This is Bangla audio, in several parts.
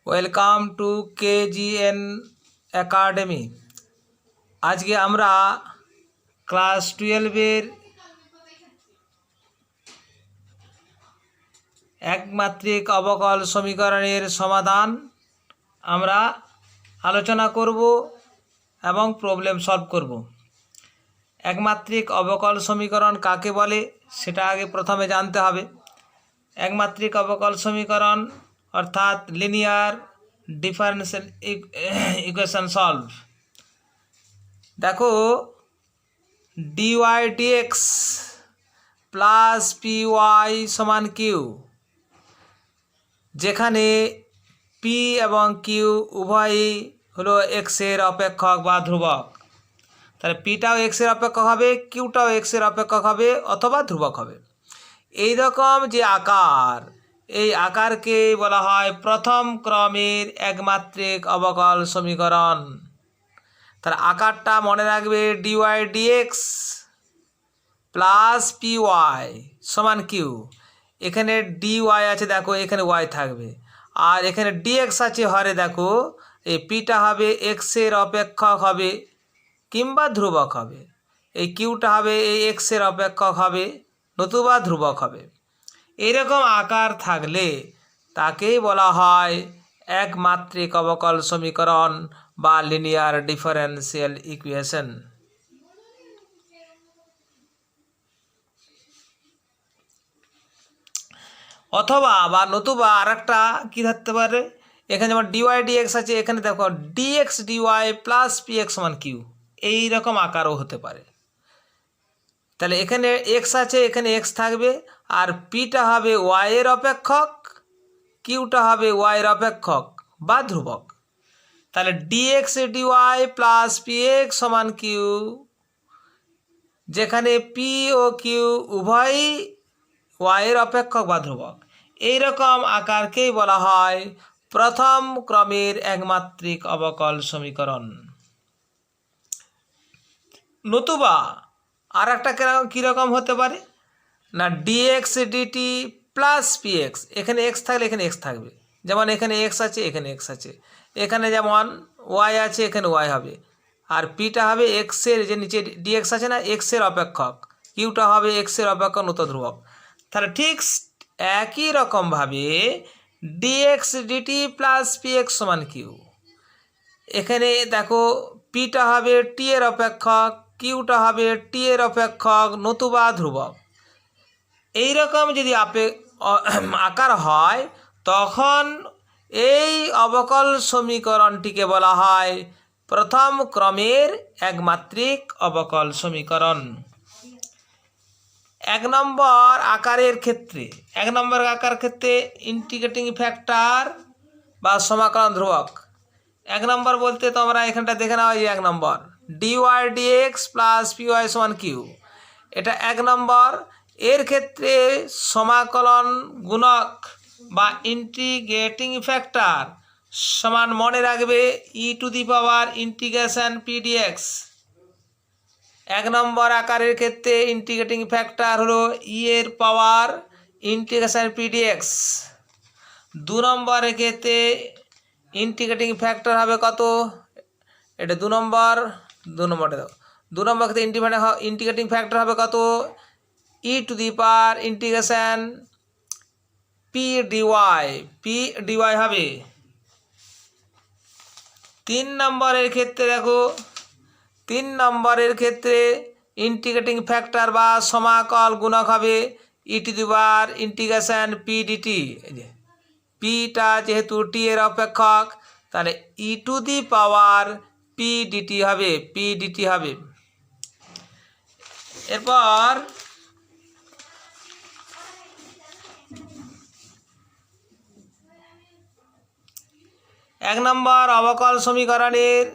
Welcome to KGN academy. আজকে আমরা ক্লাস 12-এর একমাত্রিক অবকল সমীকরণের সমাধান আমরা আলোচনা করব এবং প্রবলেম সলভ করব। একমাত্রিক অবকল সমীকরণ কাকে বলে সেটা আগে প্রথমে জানতে হবে। একমাত্রিক অবকল সমীকরণ অর্থাৎ লিনিয়ার ডিফারেনশিয়াল ইকুয়েশন সলভ। দেখো, ডিওয়াই ডিএক্স প্লাস পিওয়াই সমান কিউ, যেখানে পি এবং কিউ উভয়ই হলো এক্সের অপেক্ষক বা ধ্রুবক। তাহলে পিটাও এক্সের অপেক্ষক হবে, কিউটাও এক্সের অপেক্ষক হবে অথবা ধ্রুবক হবে। এই রকম যে আকার, এই আকারকে বলা হয় প্রথম ক্রমের একমাত্রিক অবকল সমীকরণ। তার আকারটা মনে রাখবে, ডিওয়াই ডিএক্স প্লাস পিওয়াই সমান কিউ। এখানে ডিওয়াই আছে, দেখো এখানে ওয়াই থাকবে, আর এখানে ডিএক্স আছে হরে, দেখো এই পিটা হবে এক্সের অপেক্ষক হবে কিংবা ধ্রুবক হবে, এই কিউটা হবে এই এক্সের অপেক্ষক হবে নতুবা ধ্রুবক হবে। এরকম আকার থাকলে তাকেই বলা হয় একমাত্রিক অবকল সমীকরণ বা লিনিয়ার ডিফারেনশিয়াল ইকুয়েশন। অথবা বা নতুবা আর একটা কী থাকতে পারে, এখানে যেমন ডিওয়াই ডিএক্স আছে, এখানে দেখো ডিএক্স ডিওয়াই প্লাস পিএক্স সমান কিউ, এইরকম আকারও হতে পারে। তাহলে এখানে এক্স আছে, এখানে এক্স থাকবে, আর পিটা হবে ওয়াইয়ের অপেক্ষক, কিউটা হবে ওয়াইয়ের অপেক্ষক বা ধ্রুবক। তাহলে ডিএক্স ডিওয়াই প্লাস পিএক্স সমান কিউ, যেখানে পি ও কিউ উভয়ই ওয়াইয়ের অপেক্ষক বা ধ্রুবক। এইরকম আকারকেই বলা হয় প্রথম ক্রমের একমাত্রিক অবকল সমীকরণ। নতুবা আর একটা কীরকম হতে পারে না, ডিএক্স ডিটি প্লাস পিএক্স, এখানে এক্স থাকলে এখানে এক্স থাকবে, যেমন এখানে এক্স আছে এখানে এক্স আছে, এখানে যেমন ওয়াই আছে এখানে ওয়াই হবে, আর পিটা হবে এক্সের, যে নিচে ডিএক্স আছে না, এক্সের অপেক্ষক, কিউটা হবে এক্সের অপেক্ষক নত ধ্রুবক। তাহলে ঠিক একই রকমভাবে ডিএক্স ডিটি প্লাস পিএক্স সমান কিউ, এখানে দেখো পিটা হবে টি এর অপেক্ষক, কিউটা হবে টি এর অপেক্ষক নতুবা ধ্রুবক। এইরকম যদি আকার হয় তখন এই অবকল সমীকরণটিকে বলা হয় প্রথম ক্রমের একমাত্রিক অবকল সমীকরণ। এক নম্বর আকারের ক্ষেত্রে ইন্টিগ্রেটিং ফ্যাক্টর বা সমাকলন ধ্রুবক। এক নম্বর বলতে তোমরা এখানটা দেখে নাও, এই এক নম্বর ডিওয়াই ডিএক্স প্লাস পিওয়াই সমান কিউ, এটা এক নম্বর। এর ক্ষেত্রে সমাকলন গুণক বা ইন্টিগ্রেটিং ফ্যাক্টর সমান মনে রাখবে ই to the power integration P dx. এক নম্বর আকারের ক্ষেত্রে ইন্টিগ্রেটিং ফ্যাক্টর হলো ই এর পাওয়ার ইন্টিগ্রেশন পিডিএক্স। দু নম্বরের ক্ষেত্রে ইন্টিগ্রেটিং ফ্যাক্টর হবে কত, এটা দু নম্বরটা দাও, দু নম্বর ক্ষেত্রে ইন্টিগ্রেটিং ফ্যাক্টর হবে কত, e to the power integration P dy হবে। তিন নম্বরের ক্ষেত্রে দেখো, তিন নম্বরের ক্ষেত্রে ইন্টিগ্রেটিং ফ্যাক্টর বা সমাকল গুণক হবে e to the power integration P dt. পিটা যেহেতু টি এর অপেক্ষক, তাহলে e to the power P dt হবে। এরপর এক নম্বর অবকল সমীকরণের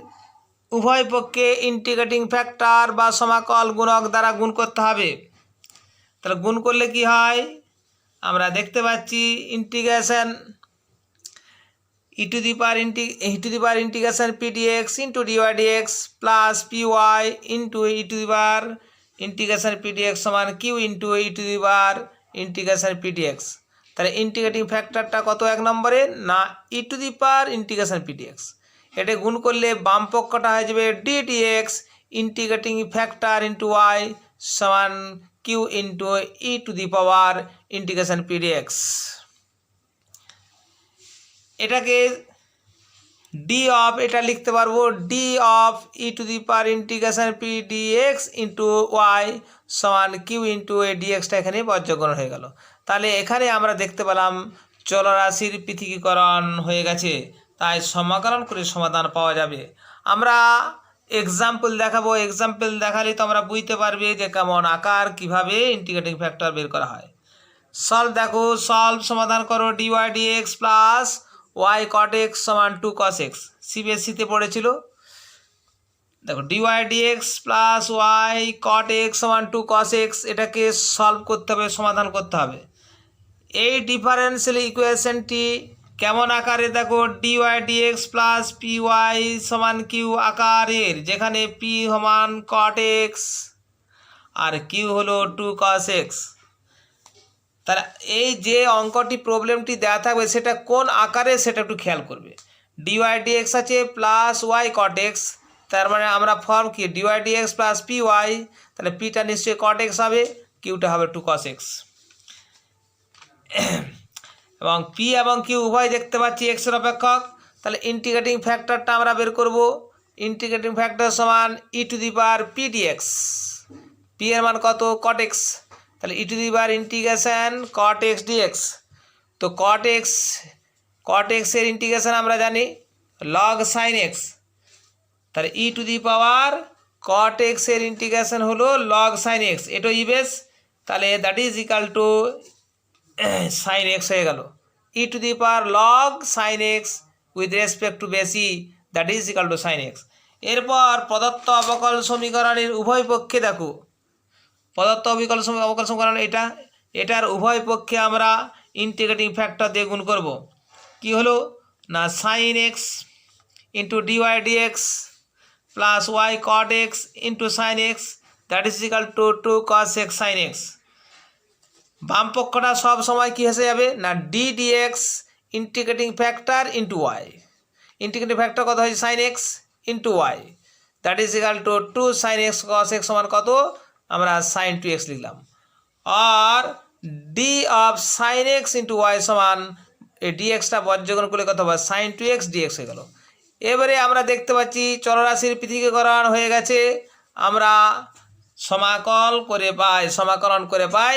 উভয় পক্ষে ইন্টিগ্রেটিং ফ্যাক্টর বা সমাকল গুণক দ্বারা গুণ করতে হবে। তাহলে গুণ করলে কি হয় আমরা দেখতে পাচ্ছি, integration e to the power integration p dx into dy dx plus py into e to the power integration p dx সমান q into e to the power integration p dx। তাহলে ইন্টিগ্রেটিং ফ্যাক্টরটা কত এক নম্বরে না e to the power integration p dx, এটা গুণ করলে বাম পক্ষটা হয়ে যাবে d dx integrating factor into y সমান q into e to the power integration p dx। এটাকে ডি অফ এটা লিখতে পারবো d of e to the power integration P dx into y সমান কিউ ইন্টু এ ডিএক্সটা এখানে বর্জগ্রহণ হয়ে গেল। তাহলে এখানে আমরা দেখতে পেলাম চলরাশির পৃথকীকরণ হয়ে গেছে, তাই সমাকলন করে সমাধান পাওয়া যাবে। আমরা এক্সাম্পল দেখাবো, এক্সাম্পল দেখালে তো আমরা বুঝতে পারবে যে কেমন আকার কিভাবে ইন্টিগ্রেটিং ফ্যাক্টর বের করা হয়। সলভ দেখো, সলভ সমাধান করো dy dx plus y cot x সমান 2 cos x, সিবিএসসিতে পড়েছিল। দেখো dy dx plus y cot x সমান 2 cos x, এটাকে সলভ করতে হবে, সমাধান করতে হবে। এই ডিফারেন্সিয়াল ইকুয়েশনটি কেমন আকারে দেখো dy dx plus P y সমান কিউ আকারের, যেখানে পি সমান কট এক্স আর কিউ হলো 2 cos x। তাহলে এই যে অঙ্কটি প্রবলেমটি দেওয়া থাকবে সেটা কোন আকারে সেটা একটু খেয়াল করবে। ডিওয়াই ডিএক্স আছে প্লাস ওয়াই কট এক্স, তার মানে আমরা ফর্ম কি dy dx plus P y, তাহলে পিটা নিশ্চয়ই কট এক্স হবে, কিউটা হবে 2 cos x। এবং পি এবং কিউ উভয় দেখতে পাচ্ছি এক্সের অপেক্ষক, তাহলে ইন্টিগ্রেটিং ফ্যাক্টরটা আমরা বের করব। ইন্টিগ্রেটিং ফ্যাক্টর সমান e to the power P dx, P এর মান কত কট এক্স, তাহলে e to the power integration cot x dx. তো কট এক্সের ইন্টিগ্রেশন আমরা জানি লগ সাইন এক্স, তাহলে ই টু দি পাওয়ার কট এক্সের ইন্টিগ্রেশন হলো লগ সাইন এক্স, এটা ইবেস, তাহলে that is equal to sine x হয়ে গেল। E to the power log sine x with respect to base e, that is equal to sine x. এরপর প্রদত্ত অবকল সমীকরণের উভয় পক্ষে দেখো, প্রদত্ত অবকল সমীকরণ এটার উভয় পক্ষে আমরা ইন্টিগ্রেটিং ফ্যাক্টর দিয়ে গুণ করব। কি হলো না sine x into dy dx plus y cot x into sine x, that is equal to 2 cos x sine x. বাম পক্ষটা সব সময় কি এসে যাবে না d dx integrating factor into y, integrating factor কত হয়েছে sine x into y, that is equal to 2 sin x cos x সমান কত আমরা সাইন 2x লিখলাম। আর D of sine x into y সমান এই ডিএক্সটা বর্জগ্রহণ করলে কত হবে সাইন 2x ডিএক্স হয়ে গেল। এবারে আমরা দেখতে পাচ্ছি চলরাশির পৃথকীকরণ হয়ে গেছে, আমরা সমাকলন করে পাই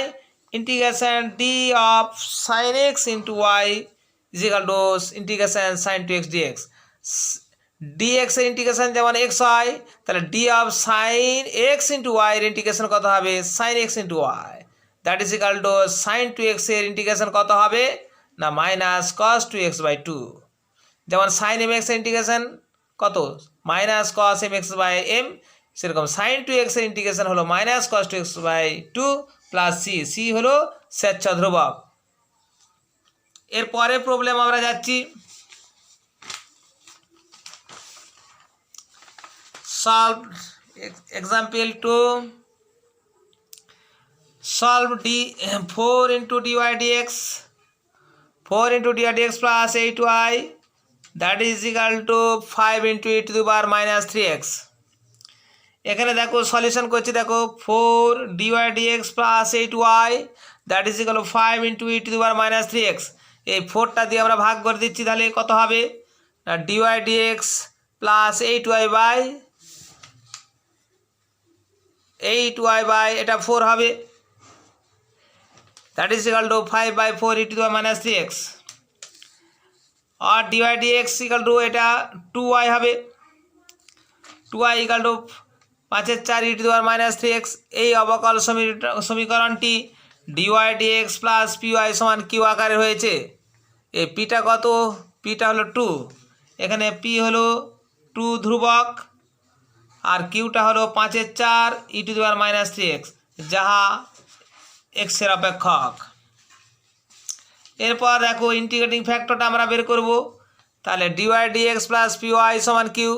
integration D of sine x into y is equal to integration sine 2x dx. Dx এর ইন্টিগ্রেশন যেমন এক্স হয়, তাহলে D of sine x into y এর ইন্টিগ্রেশন কত হবে sine x into y, that is equal to sine 2x এর ইন্টিগ্রেশন কত হবে না মাইনাস কস 2x বাই 2। যেমন সাইন এম এক্স এর ইন্টিগ্রেশন কত minus cos m x by m, সেরকম সাইন 2x এর ইন্টিগ্রেশন হলো minus cos 2x by 2 plus c হলো স্বেচ্ছ ধ্রুবক। এরপরে প্রবলেম আমরা যাচ্ছি, solve example 2, solve 4 into dy dx plus 8y, that is equal to 5 into e to the power minus 3x। এখানে দেখো সলিউশন করছি, দেখো 4 dy dx plus 8y that is equal to 5 into e to the power minus 3x। এই 4টা দিয়ে আমরা ভাগ করে দিচ্ছি, তাহলে কত হবে না dy dx plus 8y by 8y by এটা 4 হবে, that is equal to 5 by 4 e to the power minus 3x। আর dy dx ইকাল টু এটা 2y হবে, 2y equal to 5 4 e to the power minus 3x। এই অবকল সমীকরণটি dy dx প্লাস py সমান q আকারে হয়েছে। এই পিটা কত, পিটা হলো 2, এখানে p হলো 2 ধ্রুবক আর কিউটা হলো 5 4 e to the power minus 3x, যাহা এক্সের অপেক্ষক। এরপর দেখো ইন্টিগ্রেটিং ফ্যাক্টরটা আমরা বের করব, তাহলে dy dx plus P y সমান কিউ।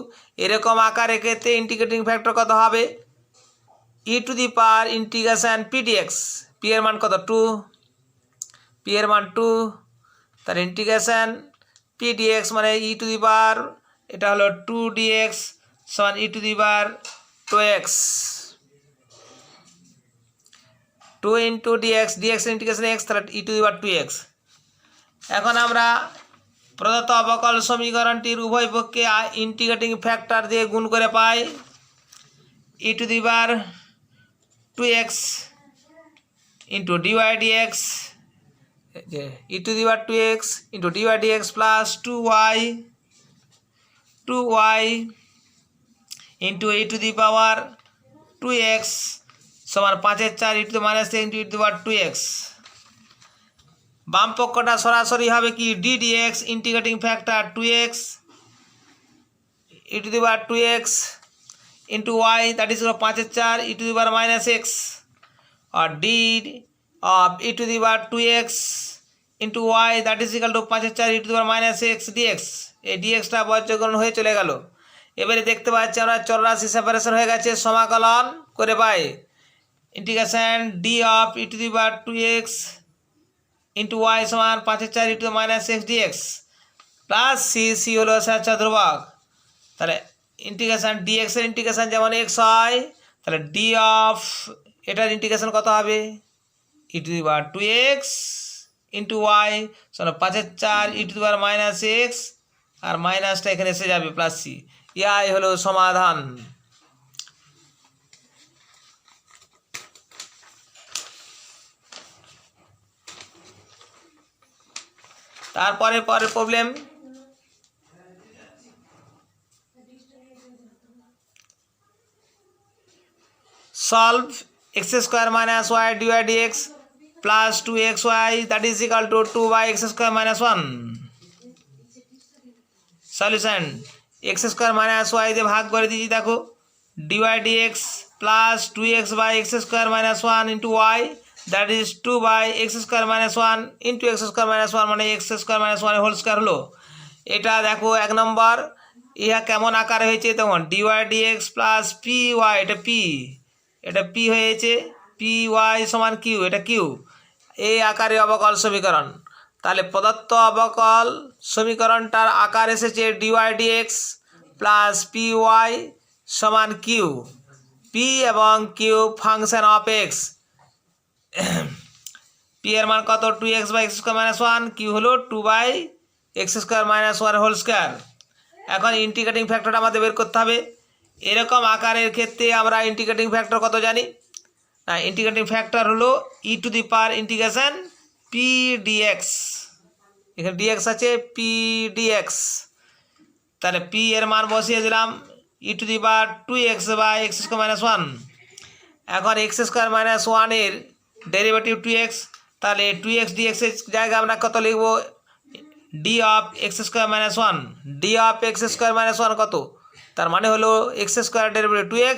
এরকম আকারে ক্ষেত্রে ইন্টিগ্রেটিং ফ্যাক্টর কত হবে? E to the power integration P dx. P এর মান কত? 2, পি এর মান 2, তার ইন্টিগ্রেশন পি ডিএক্স মানে ই টু দি পাওয়ার, এটা হলো 2 ডিএক্স সমান e to the power 2x, 2 into d x, d x integration x, তাহলে e to the power 2x। এখন আমরা প্রদত্ত অবকল সমীকরণটির উভয় পক্ষে ইন্টিগ্রেটিং ফ্যাক্টর দিয়ে গুণ করে পাই e to the power 2x into dy d x, e to the power 2x into dy dx plus 2y into e to the power 2x সমান 5-এর 4 e to the minus into e to the power 2x। বাম পক্ষটা সরাসরি হবে কি d dx integrating factor 2x e to the power 2x into y, that is 5-এর 4 e to the power minus x, और d of e to the power 2x into y that is equal to 5-এর 4 e to the power minus x dx। এই dxটা বজ্রকরণ হয়ে চলে গেল। এবারে দেখতে পাচ্ছি আমরা চলরাশি সেপারেশন হয়ে গেছে, সমাকলন করে পাই integration d of e to the power 2x into y সমান 5-এর 4 e to the minus x dx plus c হলো স্বেচ্ছা ধ্রুবক। তাহলে ইন্টিগ্রেশন dx এর ইন্টিগ্রেশন যেমন x হয়, তাহলে d of এটার ইন্টিগ্রেশন কত হবে? E to the power 2x into y সমান 5-এর 4 e to the power minus x, আর মাইনাসটা এখানে এসে যাবে প্লাস সি। ইয়াই হলো সমাধান। তারপরে পরের problem, solve x square minus y dy dx plus 2xy that is equal to 2 by x square minus 1। Solution x square minus y দিয়ে ভাগ করে দিয়েছি, দেখো dy dx plus 2x by x square minus 1 into y that is 2 by x square minus 1 into x square minus 1 মানে x square minus 1 whole square হলো। এটা দেখো এক নম্বর, ইহা কেমন আকারে হয়েছে তখন dy dx plus py, এটা p হয়েছে, py সমান q, এটা q, এই আকারে অবকল সমীকরণ। তাহলে প্রদত্ত অবকল সমীকরণটার আকার এসেছে dy dx প্লাস py সমান q, p এবং q function of x। p এর মান কত? 2x by x square minus 1, q হলো 2 by x square minus 1 whole square. এখন ইন্টিগ্রেটিং ফ্যাক্টরটা আমাদের বের করতে হবে। এরকম আকারের ক্ষেত্রে আমরা ইন্টিগ্রেটিং ফ্যাক্টর কত জানি? না, ইন্টিগ্রেটিং ফ্যাক্টর হলো e to the power integration P d x, এখানে ডিএক্স আছে, পি ডিএক্স। তাহলে পি এর মান বসিয়ে দিলাম e to the power 2x by x square minus 1। এখন x স্কয়ার মাইনাস 1 এর ডেরিভেটিভ 2x, তাহলে 2x dx এর জায়গায় আমরা কত লিখব? D of x square minus 1, D of x square minus 1 কত? তার মানে হলো x square derivative 2x,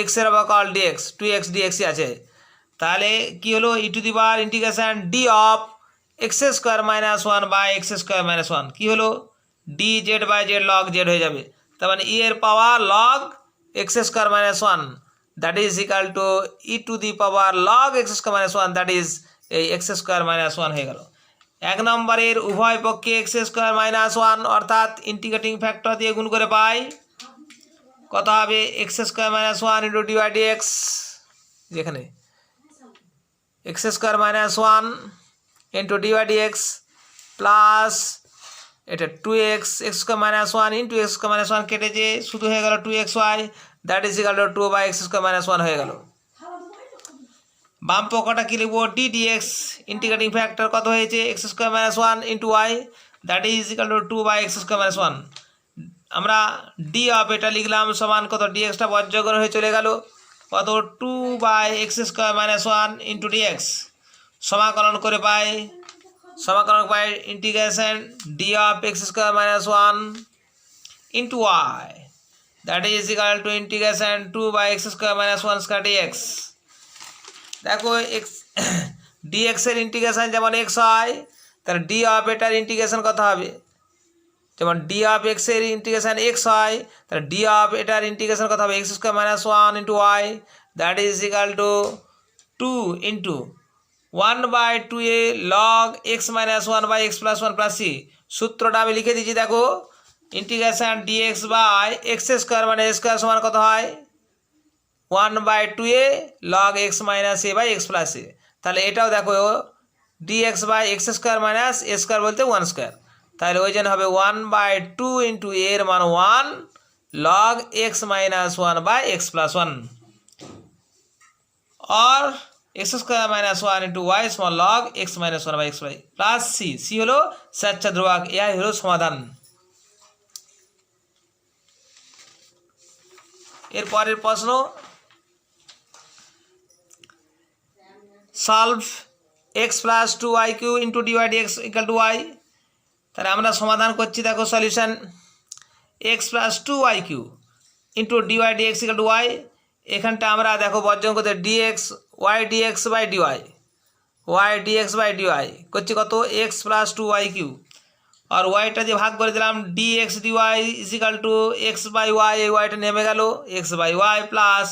x এর অবকল dx, 2x dx আছে। তাহলে কি হলো? E to the power integration D of x square minus 1 by x square minus 1 কি হলো? D z by z log z হয়ে যাবে। তার মানে ই এর power log x square minus 1 that is equal to e to the power log x square minus 1 that is এই এক্স স্কয়ার মাইনাস 1 হয়ে গেল। এক নম্বরের উভয় পক্ষে এক্স স্কয়ার মাইনাস 1 অর্থাৎ ইন্টিগ্রেটিং ফ্যাক্টর দিয়ে গুণ করে পাই কত হবে? X square minus 1 into d by d x, যেখানে x square minus 1 into d by d x plus এটা 2x x square minus 1 into x square minus 1 কেটেছে, শুধু হয়ে গেল 2xy that is equal to 2 by x square minus 1 হয়ে গেল। বাম পক্ষটা কি লিখবো? ডি ডিএক্স ইন্টিগ্রেটিং ফ্যাক্টর কত হয়েছে? X square minus 1 into y that is equal to 2 by x square minus 1। আমরা ডি অফ এটা লিখলাম সমান কত? ডিএক্সটা বজ্রকরণ হয়ে চলে গেল কত? 2 by x square minus 1 into dx. সমাকলন করে পাই integration D of x square minus 1 into y that is equal to integration 2 by x square minus 1 square dx. দেখো এক্স ডিএক্স এর ইন্টিগ্রেশন যেমন এক্স হয়, তাহলে ডি অফ এটার ইন্টিগ্রেশন কত হবে? যেমন ডি অফ এক্স এর ইন্টিগ্রেশন এক্স হয়, তাহলে ডি অফ এটার ইন্টিগ্রেশন কত হবে x square minus one into y, that is equal to 2 into 1/2a log x minus 1/x plus 1 plus c. সূত্রটা আমি লিখে দিচ্ছি, দেখো integration d x by x square মানে এ স্কোয়ার সমান কত হয় 1/2a log x minus a by x plus a. তাহলে এটাও দেখো d x by x square minus a square বলতে 1 স্কোয়ার, তাহলে ওই জন্য হবে 1/2 ইন্টু এর মান 1 log x minus 1/x plus 1 और x square minus 1 into y small log x minus 1/x plus c. C हलो सच्चा ध्रुवक, यह हलो समाधान। এরপরের প্রশ্ন solve x plus 2y³ into dy d x equal to y। তাহলে আমরা সমাধান করছি, দেখো solution x plus 2y³ into dy d x equal to y। এখানটা আমরা দেখো বর্জন করতে ডিএক্স y d x by d y, y d x by d y করছি কত x প্লাস 2y³ আর ওয়াইটা যে ভাগ করে দিলাম dx dy is equal to x by y, এই ওয়াইটা নেমে গেল x by y plus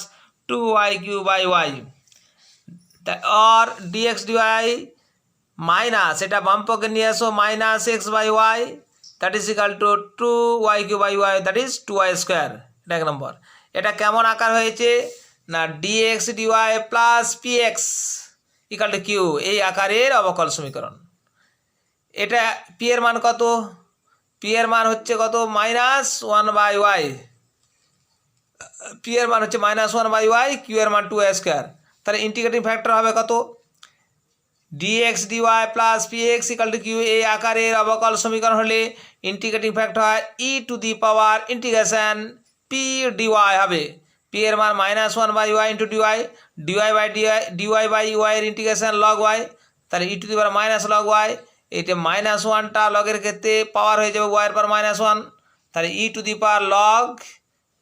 2y³ by y আর ডিএক্স ডিওয়াই মাইনাস এটা বাম পক্ষে নিয়ে আসো minus x by Y that is equal to 2y³ by Y that is 2y square. এটা এক নম্বর। এটা কেমন আকার হয়েছে না dx dy plus PX equal to q, এই আকারের অবকল সমীকরণ। এটা পি এর মান কত, পি এর মান হচ্ছে কত -1/y, পি এর মান হচ্ছে -1/y, কিউ এর মান 2y স্কোয়ার। তাহলে ইন্টিগ্রেটিং ফ্যাক্টর হবে কত d x dy plus PX equal to q, এই আকারের অবকল সমীকরণ হলে ইন্টিগ্রেটিং ফ্যাক্টর হয় e to the power integration P dy হবে। পি এর মান -1/y into d y, d y by d y by y এর ইন্টিগ্রেশন লগ ওয়াই, তাহলে e to the power minus log y, এটা -1টা লগের ক্ষেত্রে পাওয়ার হয়ে যাবে ওয়াইয়ের পাওয়ার -1, তাহলে e to the power log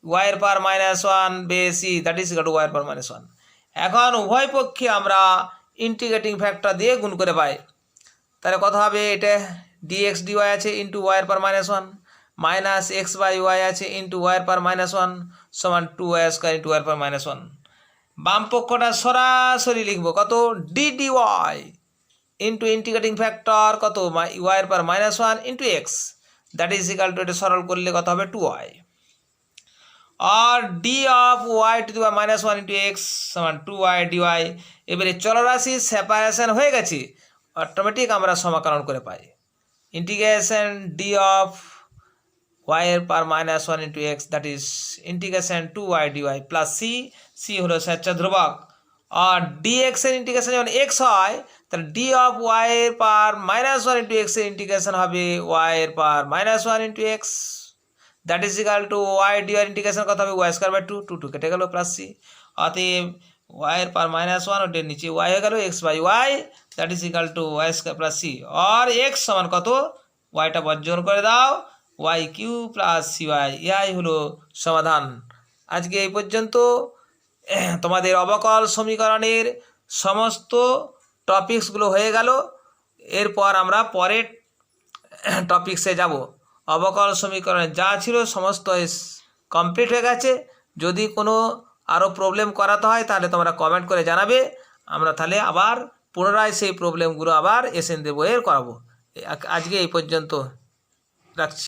ওয়াইয়ের পাওয়ার -1 বেশি দ্যাট ইজ ইকুয়াল টু ওয়াইয়ের পাওয়ার -1। এখন উভয় পক্ষে আমরা ইন্টিগ্রেটিং ফ্যাক্টর দিয়ে গুণ করে পাই, তাহলে কত হবে এটা ডিএক্স ডিওয়াই আছে ইন্টু ওয়াইয়ের power -1 minus x by Y আছে ইন্টু ওয়াইয়ের পাওয়ার -1 সমান 2y স্কোয়ার ইন্টু ওয়াইয়ের পাওয়ার -1। বাম পক্ষটা সরাসরি লিখবো কত D D Y into integrating factor কত ওয়াইয়ের power -1 into X that is equal to এটা সরল করলে কত হবে 2y আর D of Y to the power -1 into X সমান 2y ডিওয়াই। এবারে চলরাশির সেপারেশন হয়ে গেছে, অটোমেটিক আমরা সমাকলন করে পাই ইন্টিগ্রেশন ডি অফ ওয়াইয়ের power -1 into X that is integration 2y D Y plus C. C হলো স্বেচ্ছা ধ্রুবক আর ডিএক্স এর ইন্টিগ্রেশন যখন এক্স হয় তাহলে ডি অফ ওয়াইয়ের পাওয়ার -1 ইন্টু এক্স এর ইন্টিগ্রেশন হবে ওয়াইয়ের power -1 into X that is equal to Y D Y integration কত হবে ওয়াই স্কোয়ার বাই 2 কেটে গেল প্লাস সি। অতএব ওয়াইয়ের পাওয়ার -1 ওটার নিচে ওয়াই হয়ে গেল x by Y that is equal to Y square plus C আর এক্স সমান কত ওয়াইটা বর্জন করে দাও y³ প্লাস CY, ইয়াই হলো সমাধান। আজকে এই পর্যন্ত তোমাদের অবকল সমীকরণের সমস্ত টপিকসগুলো হয়ে গেল। এরপর আমরা পরের টপিক্সে যাব। অবকল সমীকরণে যা ছিল সমস্ত কমপ্লিট হয়ে গেছে। যদি কোনো আরও প্রবলেম করাতে হয় তাহলে তোমরা কমেন্ট করে জানাবে, আমরা তাহলে আবার পুনরায় সেই প্রবলেমগুলো আবার এসএন দেব এর করাবো। আজকে এই পর্যন্ত রাখছি।